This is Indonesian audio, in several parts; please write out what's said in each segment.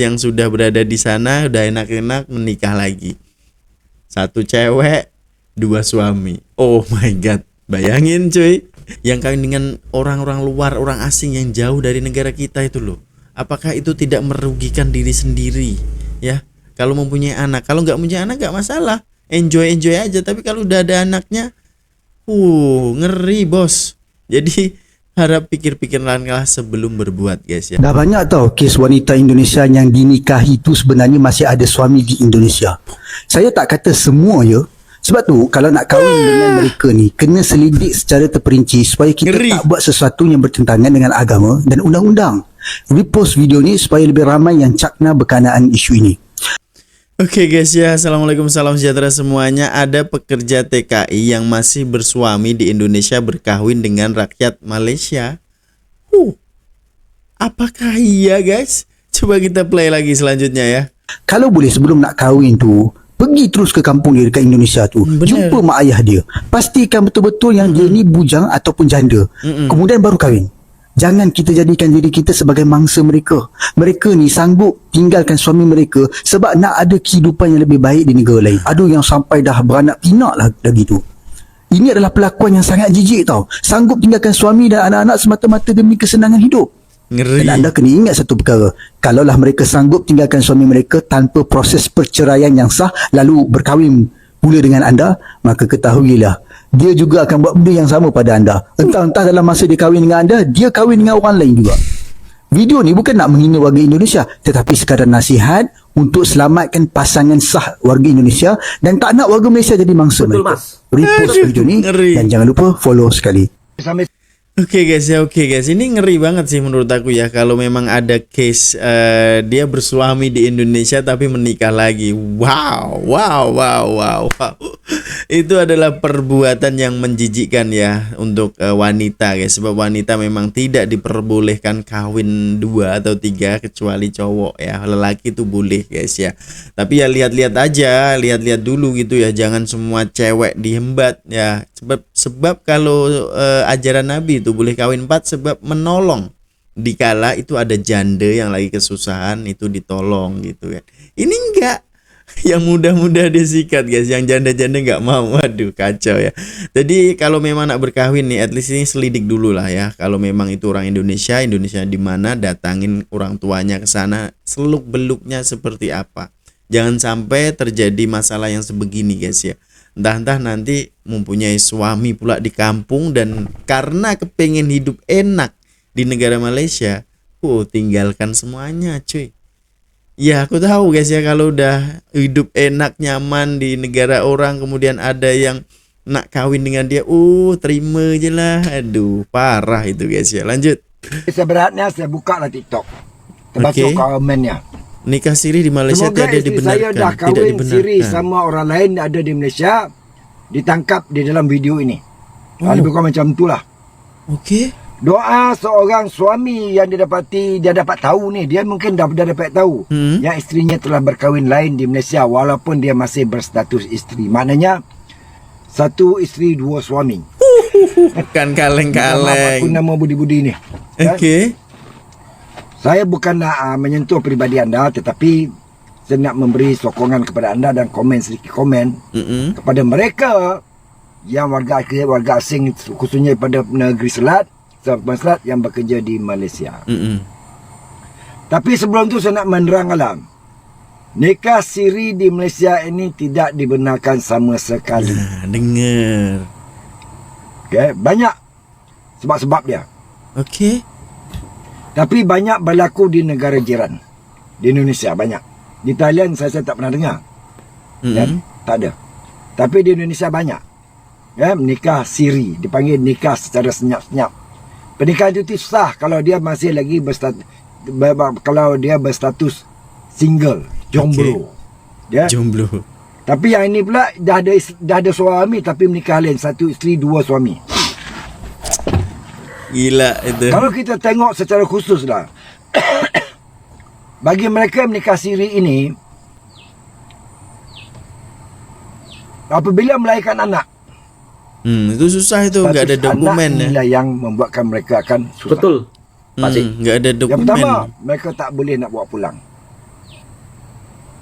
yang sudah berada di sana udah enak-enak menikah lagi. Satu cewek, dua suami. Oh my god, bayangin cuy, yang kawin dengan orang-orang luar, orang asing yang jauh dari negara kita itu loh. Apakah itu tidak merugikan diri sendiri ya? Kalau mempunyai anak, kalau nggak punya anak nggak masalah, enjoy aja. Tapi kalau udah ada anaknya, ngeri bos. Jadi harap pikir-pikir langkah sebelum berbuat guys ya. Dah banyak tau kes wanita Indonesia yang dinikahi tu sebenarnya masih ada suami di Indonesia. Saya tak kata semua ya. Sebab tu kalau nak kahwin dengan mereka ni, kena selidik secara terperinci supaya kita tak buat sesuatu yang bertentangan dengan agama dan undang-undang. Repost video ni supaya lebih ramai yang cakna berkenaan isu ini. Oke guys ya, assalamualaikum, salam sejahtera semuanya. Ada pekerja TKI yang masih bersuami di Indonesia berkahwin dengan rakyat Malaysia. Apakah iya guys? Coba kita play lagi selanjutnya ya. Kalau boleh sebelum nak kahwin tu, pergi terus ke kampung dia dekat Indonesia tu. Jumpa mak ayah dia. Pastikan betul-betul yang dia ni bujang ataupun janda. Kemudian baru kahwin. Jangan kita jadikan diri kita sebagai mangsa mereka. Mereka ni sanggup tinggalkan suami mereka sebab nak ada kehidupan yang lebih baik di negara lain. Ada yang sampai dah beranak pinak lah lagi tu. Ini adalah pelakuan yang sangat jijik tau. Sanggup tinggalkan suami dan anak-anak semata-mata demi kesenangan hidup. Ngeri. Dan anda kena ingat satu perkara. Kalaulah mereka sanggup tinggalkan suami mereka tanpa proses perceraian yang sah lalu berkahwin pula dengan anda, maka ketahuilah dia juga akan buat benda yang sama pada anda. Entah-entah dalam masa dia kahwin dengan anda, dia kahwin dengan orang lain juga. Video ni bukan nak menghina warga Indonesia, tetapi sekadar nasihat untuk selamatkan pasangan sah warga Indonesia dan tak nak warga Malaysia jadi mangsa mereka. Repost video ni dan jangan lupa follow sekali. Oke guys, ini ngeri banget sih menurut aku ya. Kalau memang ada case dia bersuami di Indonesia tapi menikah lagi. Wow. Itu adalah perbuatan yang menjijikkan ya untuk wanita guys. Sebab wanita memang tidak diperbolehkan kawin 2 atau 3 kecuali cowok ya. Lelaki itu boleh guys ya. Tapi ya lihat-lihat aja, lihat-lihat dulu gitu ya. Jangan semua cewek dihembat ya. Sebab kalau ajaran Nabi itu boleh kawin 4 sebab menolong dikala itu ada janda yang lagi kesusahan, itu ditolong gitu kan. Ini enggak, yang muda-muda disikat guys, yang janda-janda enggak mau. Waduh kacau ya. Jadi kalau memang nak berkahwin nih, at least ini selidik dulu lah ya. Kalau memang itu orang Indonesia di mana, datangin orang tuanya ke sana, seluk beluknya seperti apa. Jangan sampai terjadi masalah yang sebegini guys ya. Entah nanti mempunyai suami pula di kampung dan karena kepengen hidup enak di negara Malaysia, tinggalkan semuanya cuy. Ya aku tahu guys ya, kalau udah hidup enak nyaman di negara orang kemudian ada yang nak kawin dengan dia, terima je lah. Aduh parah itu guys ya. Lanjut. Sebenarnya saya buka lah TikTok, terbaca komennya. Nikah siri di Malaysia semoga tidak dibenarkan. Saya dah kahwin siri sama orang lain ada di Malaysia, ditangkap di dalam video ini. Lebih kurang macam itulah. Okey. Doa seorang suami yang dia dapat tahu ni, dia mungkin dah dapat tahu yang isterinya telah berkahwin lain di Malaysia walaupun dia masih berstatus isteri. Maknanya satu isteri dua suami. Bukan kaleng-kaleng. Aku nama budi-budi ni. Okey. Saya bukan nak menyentuh peribadi anda, tetapi saya nak memberi sokongan kepada anda dan sedikit komen kepada mereka yang warga asing, khususnya pada negeri Selat yang bekerja di Malaysia. Tapi sebelum tu saya nak menerang alam, nikah siri di Malaysia ini tidak dibenarkan sama sekali. Dengar. Okay, banyak sebab-sebab dia. Okey. Tapi banyak berlaku di negara jiran. Di Indonesia banyak. Di Thailand saya tak pernah dengar. Tak ada. Tapi di Indonesia banyak. Nikah siri, dipanggil nikah secara senyap-senyap. Pernikahan itu sah kalau dia masih lagi berstatus single, jomblo. Jomblo. Tapi yang ini pula dah ada suami tapi menikah lain, satu isteri dua suami. Gila itu. Kalau kita tengok secara khusus lah, bagi mereka menikah siri ini, apabila melahirkan anak, itu susah itu, nggak ada dokumen. Inilah yang membuatkan mereka akan susah. Betul. Nggak ada dokumen. Yang pertama, mereka tak boleh nak bawa pulang.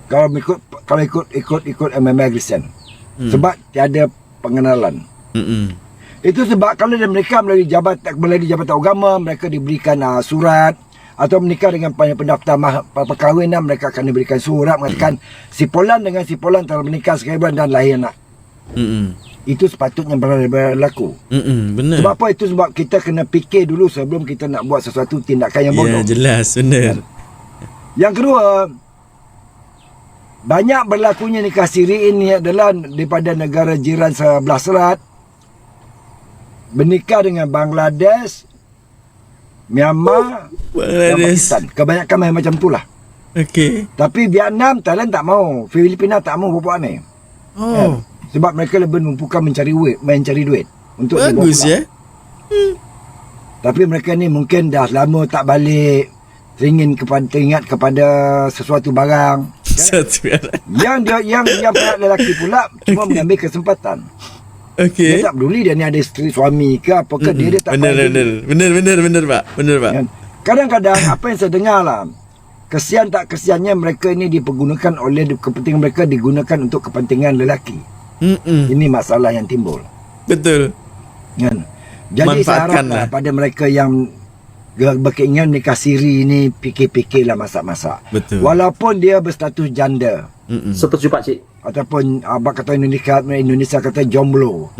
kalau ikut immigration. Sebab tiada pengenalan. Itu sebab kalau mereka melalui jabatan agama, mereka diberikan surat, atau menikah dengan pendaftar perkahwinan, mereka akan diberikan surat mengatakan si Polan dengan si Polan telah menikah sekian bulan dan lahir anak. Itu sepatutnya berlaku. Benar. Sebab apa? Itu sebab kita kena fikir dulu sebelum kita nak buat sesuatu tindakan yang bodoh. Ya, jelas, benar. Yang kedua, banyak berlakunya nikah siri ini adalah daripada negara jiran sebelah selat. Bernikah dengan Bangladesh, Myanmar dan Pakistan. Kebanyakan main macam tu lah. Okey. Tapi Vietnam, Thailand tak mau. Filipina tak mau buat ni. Oh. Sebab mereka lebih mempunyai mencari duit untuk bagus ya. Tapi mereka ni mungkin dah lama tak balik, teringat kepada sesuatu barang. Yang pihak lelaki pula cuma mengambil kesempatan. Okey. Dia tak peduli dia ni ada isteri suami ke apa ke, dia tak benar Pak. Benar Pak. Kadang-kadang apa yang saya dengar lah, kesian tak kesiannya mereka ini dipergunakan oleh kepentingan mereka, digunakan untuk kepentingan lelaki. Ini masalah yang timbul. Betul. Kan? Jadi saya haraplah pada mereka yang berkeinginan nikah siri ini, fikir-fikirlah masak-masak. Betul. Walaupun dia berstatus janda. Setuju Pak Cik. Ataupun abang kata Indonesia kata jomblo.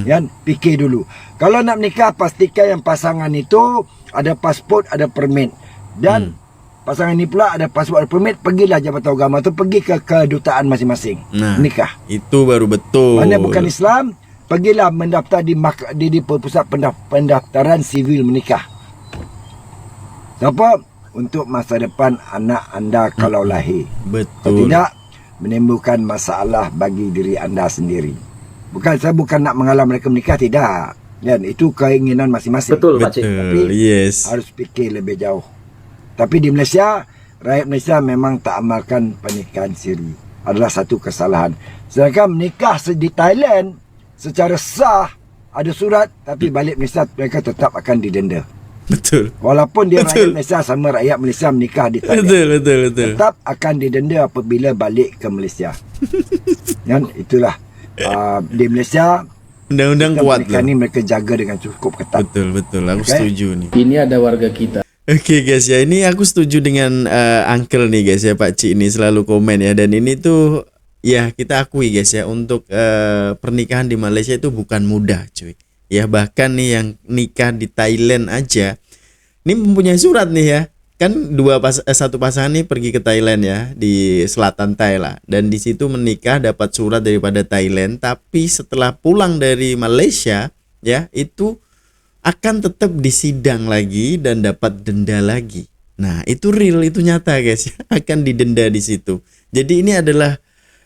Kan? Fikir dulu. Kalau nak menikah, pastikan yang pasangan itu ada pasport, ada permit. Dan pasangan ini pula ada pasport, ada permit, pergilah jabatan agama atau pergi ke kedutaan masing-masing. Menikah. Itu baru betul. Mana bukan Islam, pergilah mendaftar di pusat pendaftaran sivil menikah. Kenapa? Untuk masa depan anak anda kalau lahir. Betul. Kalau tidak, menimbulkan masalah bagi diri anda sendiri. Saya bukan nak mengalah mereka menikah, tidak. Dan itu keinginan masing-masing. Betul Pak Cik. Tapi harus fikir lebih jauh. Tapi di Malaysia, rakyat Malaysia memang tak amalkan pernikahan siri. Adalah satu kesalahan. Sedangkan menikah di Thailand secara sah, ada surat, tapi balik Malaysia mereka tetap akan didenda. Betul. Walaupun dia rakyat Malaysia sama rakyat Malaysia menikah di Thailand. Betul. Tetap akan didenda apabila balik ke Malaysia. Dan itulah di Malaysia undang-undang kuat lah. Ni mereka jaga dengan cukup ketat. Betul. Aku setuju nih. Ini ada warga kita. Oke guys ya, ini aku setuju dengan Uncle nih guys ya, Pak Cik ini selalu komen ya, dan ini tuh ya kita akui guys ya, untuk pernikahan di Malaysia itu bukan mudah cuy. Ya bahkan nih yang nikah di Thailand aja ini mempunyai surat nih ya. Kan satu pasangan nih pergi ke Thailand ya, di selatan Thailand, dan di situ menikah dapat surat daripada Thailand, tapi setelah pulang dari Malaysia ya itu akan tetap disidang lagi dan dapat denda lagi. Nah, itu real, itu nyata guys, akan didenda di situ. Jadi ini adalah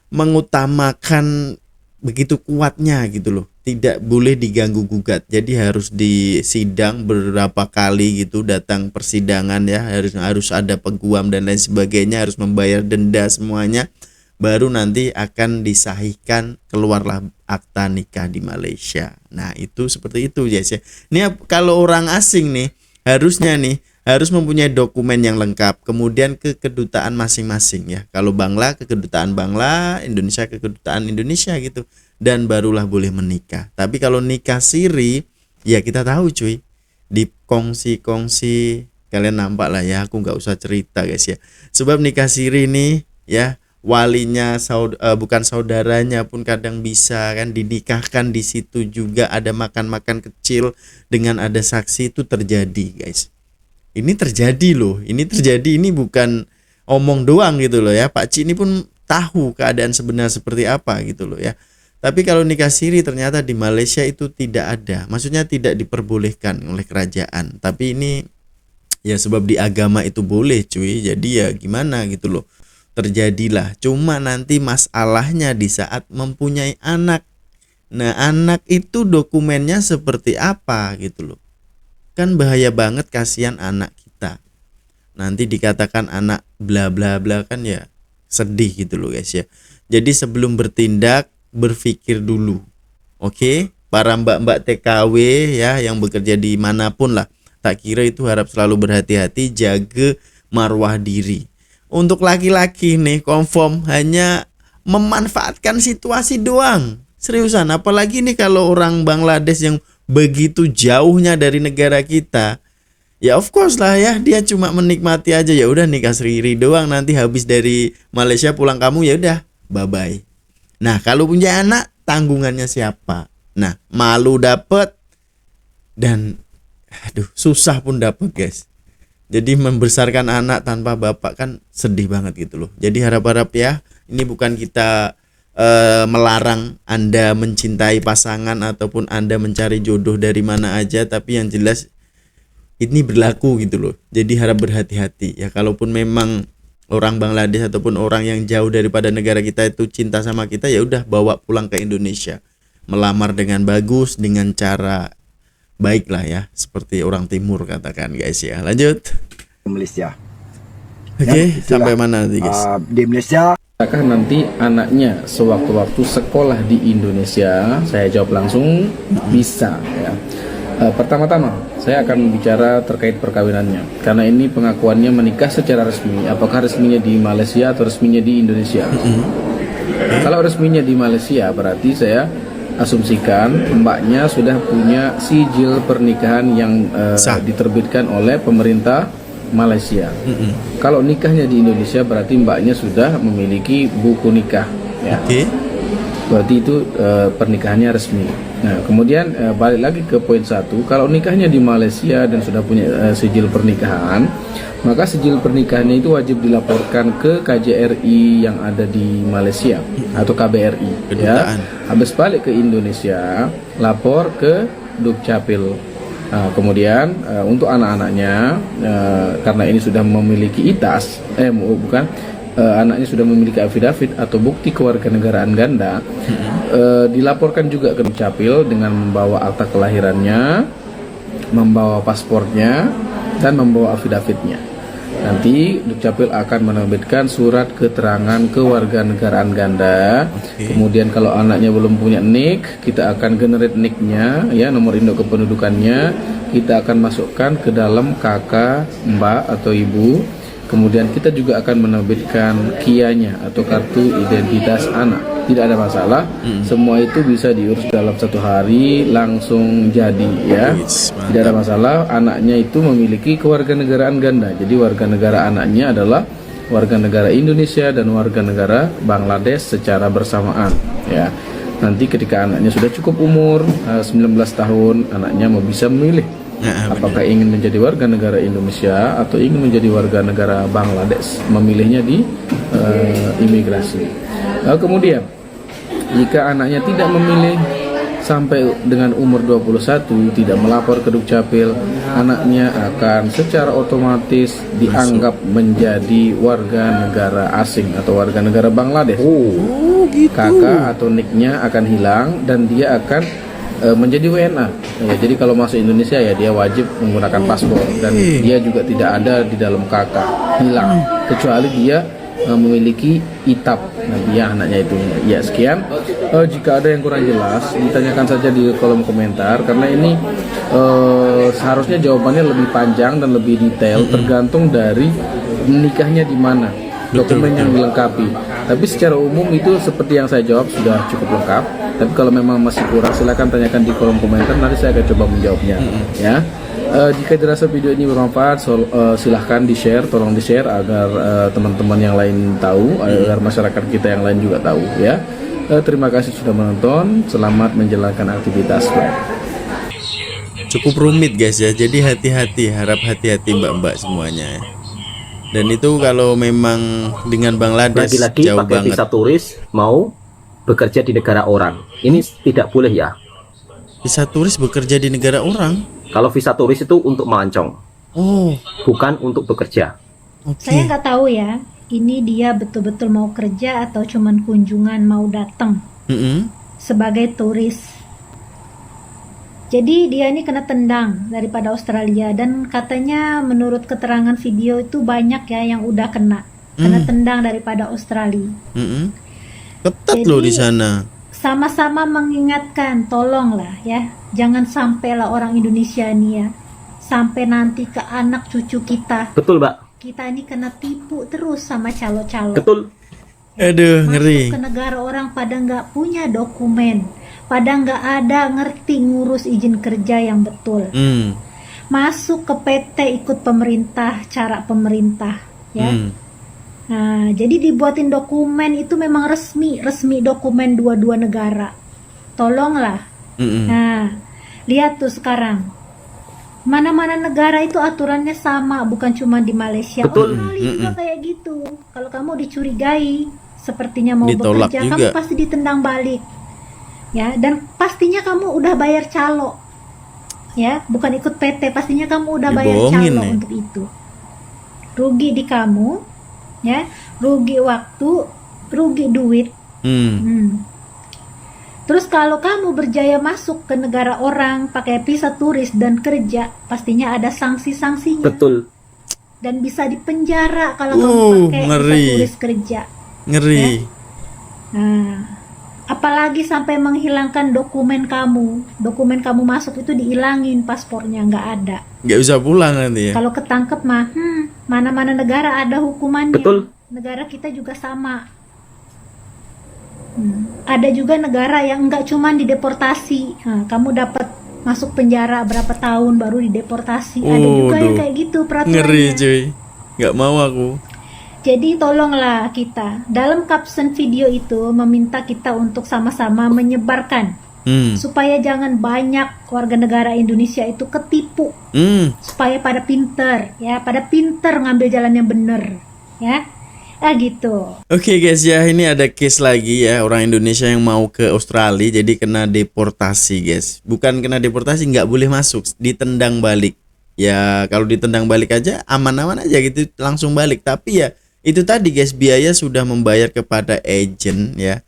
mengutamakan begitu kuatnya gitu loh. Tidak boleh diganggu gugat. Jadi harus disidang beberapa kali gitu, datang persidangan ya, harus ada peguam dan lain sebagainya, harus membayar denda semuanya. Baru nanti akan disahihkan, keluarlah akta nikah di Malaysia. Nah itu seperti itu guys ya. Ini kalau orang asing nih harusnya nih harus mempunyai dokumen yang lengkap, kemudian ke kedutaan masing-masing ya. Kalau Bangla ke kedutaan Bangla, Indonesia ke kedutaan Indonesia gitu, dan barulah boleh menikah. Tapi kalau nikah siri ya kita tahu cuy, di kongsi kalian nampak lah ya, aku nggak usah cerita guys ya. Sebab nikah siri nih ya, walinya bukan saudaranya pun kadang bisa kan dinikahkan di situ juga, ada makan-makan kecil dengan ada saksi, itu terjadi guys. Ini terjadi loh, ini bukan omong doang gitu loh ya. Pak Cik ini pun tahu keadaan sebenarnya seperti apa gitu loh ya. Tapi kalau nikah siri ternyata di Malaysia itu tidak ada, maksudnya tidak diperbolehkan oleh kerajaan. Tapi ini ya sebab di agama itu boleh cuy, jadi ya gimana gitu loh. Terjadilah, cuma nanti masalahnya di saat mempunyai anak. Nah anak itu dokumennya seperti apa gitu loh. Kan bahaya banget, kasihan anak kita. Nanti dikatakan anak bla bla bla, kan ya sedih gitu loh guys ya. Jadi sebelum bertindak berpikir dulu. Oke, para mbak-mbak TKW ya yang bekerja di manapun lah, tak kira itu harap selalu berhati-hati, jaga marwah diri. untuk laki-laki nih confirm hanya memanfaatkan situasi doang. Seriusan, apalagi nih kalau orang Bangladesh yang begitu jauhnya dari negara kita. Ya of course lah ya, dia cuma menikmati aja, ya udah nikah siri doang, nanti habis dari Malaysia pulang kamu ya udah bye bye. Nah, kalau punya anak tanggungannya siapa? Nah, malu dapet dan aduh susah pun dapet guys. Jadi membesarkan anak tanpa bapak kan sedih banget gitu loh. Jadi harap-harap ya, ini bukan kita melarang Anda mencintai pasangan ataupun Anda mencari jodoh dari mana aja, tapi yang jelas ini berlaku gitu loh. Jadi harap berhati-hati ya, kalaupun memang orang Bangladesh ataupun orang yang jauh daripada negara kita itu cinta sama kita, ya udah bawa pulang ke Indonesia. Melamar dengan bagus, dengan cara baik lah ya, seperti orang timur katakan guys ya. Lanjut. Malaysia. Oke, itulah. sampai mana nanti guys? Di Malaysia Apakah nanti anaknya sewaktu-waktu sekolah di Indonesia? Saya jawab langsung, bisa ya. Pertama-tama saya akan bicara terkait perkawinannya, karena ini pengakuannya menikah secara resmi. Apakah resminya di Malaysia atau resminya di Indonesia? Kalau resminya di Malaysia berarti saya asumsikan mbaknya sudah punya sijil pernikahan yang diterbitkan oleh pemerintah Malaysia. Kalau nikahnya di Indonesia berarti mbaknya sudah memiliki buku nikah ya. Oke. Berarti itu pernikahannya resmi. Nah, kemudian balik lagi ke poin 1, kalau nikahnya di Malaysia dan sudah punya sijil pernikahan, maka sijil pernikahannya itu wajib dilaporkan ke KJRI yang ada di Malaysia atau KBRI ya. Habis balik ke Indonesia, lapor ke Dukcapil. Nah, kemudian untuk anak-anaknya karena ini sudah memiliki ITAS, anaknya sudah memiliki afidavit atau bukti kewarganegaraan ganda, dilaporkan juga ke Dukcapil dengan membawa akta kelahirannya, membawa paspornya, dan membawa afidavitnya. Nanti Dukcapil akan menerbitkan surat keterangan kewarganegaraan ganda. Kemudian kalau anaknya belum punya NIK, kita akan generate NIK-nya ya, nomor induk kependudukannya. Kita akan masukkan ke dalam KK mbak atau ibu. Kemudian kita juga akan menerbitkan KIA-nya atau kartu identitas anak. Tidak ada masalah, semua itu bisa diurus dalam 1 hari langsung jadi ya. Tidak ada masalah, anaknya itu memiliki kewarganegaraan ganda. Jadi warga negara anaknya adalah warga negara Indonesia dan warga negara Bangladesh secara bersamaan ya. Nanti ketika anaknya sudah cukup umur 19 tahun, anaknya mau bisa memilih apakah ingin menjadi warga negara Indonesia atau ingin menjadi warga negara Bangladesh, memilihnya di imigrasi. Kemudian jika anaknya tidak memilih sampai dengan umur 21, tidak melapor ke Dukcapil, anaknya akan secara otomatis dianggap menjadi warga negara asing atau warga negara Bangladesh. Gitu. Kakak atau NIK-nya akan hilang dan dia akan menjadi WNA ya. Jadi kalau masuk Indonesia ya dia wajib menggunakan paspor dan dia juga tidak ada di dalam KK, hilang kecuali dia memiliki ITAP. Nah dia anaknya itu ya. Sekian, jika ada yang kurang jelas ditanyakan saja di kolom komentar, karena ini seharusnya jawabannya lebih panjang dan lebih detail tergantung dari menikahnya di mana, dokumen yang dilengkapi. Tapi secara umum itu seperti yang saya jawab sudah cukup lengkap. Tapi kalau memang masih kurang, silakan tanyakan di kolom komentar, nanti saya akan coba menjawabnya ya. Jika dirasa video ini bermanfaat, silahkan di-share, tolong di-share agar teman-teman yang lain tahu, agar masyarakat kita yang lain juga tahu ya. Terima kasih sudah menonton, selamat menjalankan aktivitas. Cukup rumit guys ya, jadi hati-hati, harap hati-hati mbak-mbak semuanya ya. Dan itu kalau memang dengan Bangladesh lagi-lagi jauh pakai banget. visa turis mau bekerja di negara orang, ini tidak boleh ya. Visa turis bekerja di negara orang. Kalau visa turis itu untuk melancong, bukan untuk bekerja. Saya nggak tahu ya, ini dia betul-betul mau kerja atau cuman kunjungan mau datang sebagai turis. Jadi dia ini kena tendang daripada Australia, dan katanya menurut keterangan video itu banyak ya yang udah kena tendang daripada Australia. Ketat Jadi, loh di sana. Sama-sama mengingatkan, tolonglah ya, jangan sampailah orang Indonesia nih ya sampai nanti ke anak cucu kita Betul, Mbak. kita ini kena tipu terus sama calo-calo. Betul. Aduh, ngeri. Masuk ke negara orang pada nggak punya dokumen, pada nggak ada ngerti ngurus izin kerja yang betul. Masuk ke PT ikut pemerintah, cara pemerintah, ya. Nah, jadi dibuatin dokumen itu memang resmi dokumen dua-dua negara. Tolonglah. Nah, lihat tuh sekarang. Mana-mana negara itu aturannya sama, bukan cuma di Malaysia. Betul. Australia juga kayak gitu. Kalau kamu dicurigai sepertinya mau Ditolak bekerja, juga. kamu pasti ditendang balik. Ya, dan pastinya kamu udah bayar calo. Ya, bukan ikut PT, pastinya kamu udah bayar Dibohongin calo ya. untuk itu. Rugi di kamu, ya, rugi waktu, rugi duit. Terus kalau kamu berjaya masuk ke negara orang pakai visa turis dan kerja, pastinya ada sanksi-sanksinya. Betul. Dan bisa dipenjara kalau kamu pakai ngeri. visa turis kerja. Ngeri. Nah, apalagi sampai menghilangkan dokumen kamu. Dokumen kamu masuk itu dihilangin, paspornya nggak ada. Nggak usah pulang nanti ya. Kalau ketangkep mah, mana-mana negara ada hukumannya. Betul. Negara kita juga sama. Ada juga negara yang nggak cuman dideportasi. Nah, kamu dapat masuk penjara berapa tahun baru dideportasi. Ada juga yang kayak gitu peraturannya. Ngeri cuy. Nggak mau aku. Jadi tolonglah kita dalam caption video itu meminta kita untuk sama-sama menyebarkan supaya jangan banyak warga negara Indonesia itu ketipu, supaya pada pinter ya, pada pinter ngambil jalan yang bener ya. Gitu. Oke guys ya, ini ada case lagi ya, orang Indonesia yang mau ke Australia jadi kena deportasi guys. Bukan kena deportasi, nggak boleh masuk, ditendang balik. Ya kalau ditendang balik aja aman-aman aja gitu, langsung balik. Tapi ya itu tadi guys, biaya sudah membayar kepada agent ya.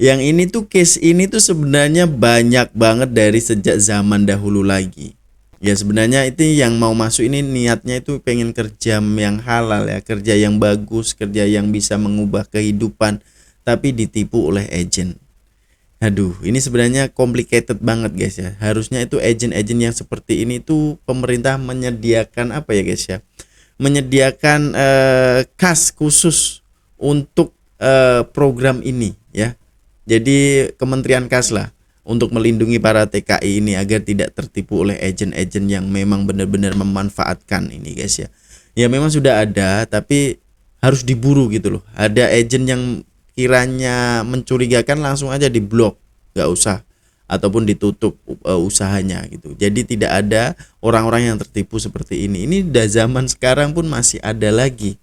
Yang ini tuh case ini tuh sebenarnya banyak banget dari sejak zaman dahulu lagi. Ya sebenarnya itu yang mau masuk ini niatnya itu pengen kerja yang halal ya, kerja yang bagus, kerja yang bisa mengubah kehidupan, tapi ditipu oleh agent. Aduh, ini sebenarnya complicated banget guys ya. Harusnya itu agent-agent yang seperti ini tuh pemerintah menyediakan apa ya guys ya? Menyediakan kas khusus untuk program ini ya. Jadi Kementerian Kas lah untuk melindungi para TKI ini agar tidak tertipu oleh agent-agent yang memang benar-benar memanfaatkan ini guys ya. Ya memang sudah ada tapi harus diburu gitu loh. Ada agent yang kiranya mencurigakan langsung aja diblok, nggak usah, ataupun ditutup usahanya gitu. Jadi tidak ada orang-orang yang tertipu seperti ini. Ini udah zaman sekarang pun masih ada lagi.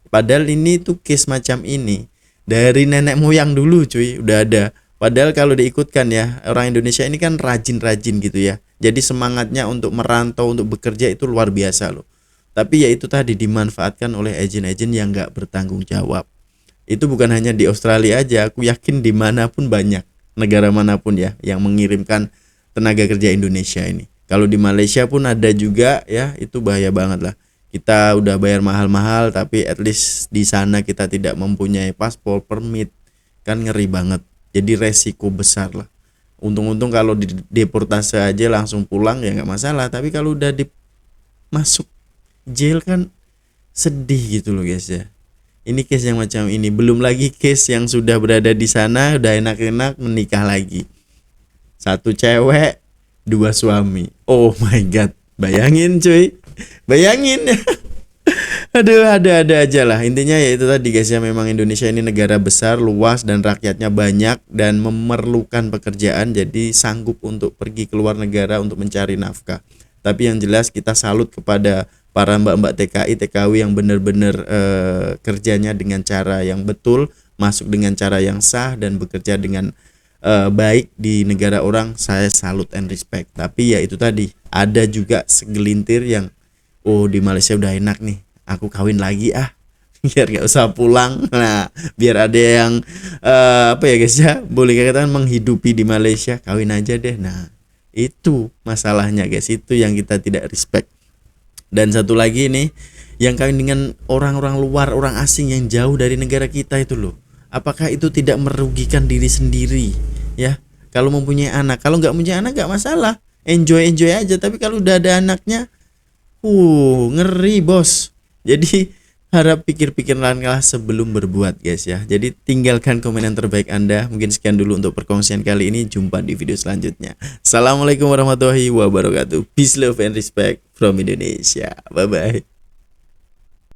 Padahal ini tuh case macam ini dari nenek moyang dulu cuy, udah ada. Padahal kalau diikutkan ya, orang Indonesia ini kan rajin-rajin gitu ya. Jadi semangatnya untuk merantau, untuk bekerja itu luar biasa loh. Tapi ya itu tadi dimanfaatkan oleh agen-agen yang nggak bertanggung jawab. Itu bukan hanya di Australia aja, aku yakin dimanapun banyak, negara manapun ya, yang mengirimkan tenaga kerja Indonesia ini. Kalau di Malaysia pun ada juga ya, itu bahaya banget lah. Kita udah bayar mahal-mahal, tapi at least di sana kita tidak mempunyai paspor, permit, kan ngeri banget. Jadi resiko besar lah. Untung-untung kalau dideportasi aja langsung pulang ya nggak masalah. Tapi kalau udah masuk jail kan sedih gitu loh guys ya. Ini case yang macam ini. Belum lagi case yang sudah berada di sana, udah enak-enak menikah lagi. Satu cewek, dua suami. Oh my god, bayangin cuy. Bayangin ya. Aduh, ada aja lah. Intinya ya itu tadi guys ya, memang Indonesia ini negara besar, luas dan rakyatnya banyak dan memerlukan pekerjaan, jadi sanggup untuk pergi keluar negara untuk mencari nafkah. Tapi yang jelas kita salut kepada para mbak-mbak TKI, TKW yang benar-benar kerjanya dengan cara yang betul, masuk dengan cara yang sah dan bekerja dengan baik di negara orang. Saya salut and respect. Tapi ya itu tadi, ada juga segelintir yang di Malaysia udah enak nih, aku kawin lagi biar gak usah pulang. Nah biar ada yang apa ya guys ya, boleh katakan menghidupi di Malaysia, kawin aja deh. Nah itu masalahnya guys, itu yang kita tidak respect. Dan satu lagi nih, yang kawin dengan orang-orang luar, orang asing yang jauh dari negara kita itu loh, apakah itu tidak merugikan diri sendiri ya? Kalau mempunyai anak, kalau nggak punya anak nggak masalah, enjoy aja. Tapi kalau udah ada anaknya, ngeri bos. Jadi harap pikir-pikir langkah sebelum berbuat guys ya. Jadi tinggalkan komen yang terbaik Anda. Mungkin sekian dulu untuk perkongsian kali ini. Jumpa di video selanjutnya. Assalamualaikum warahmatullahi wabarakatuh. Peace, love, and respect from Indonesia. Bye-bye.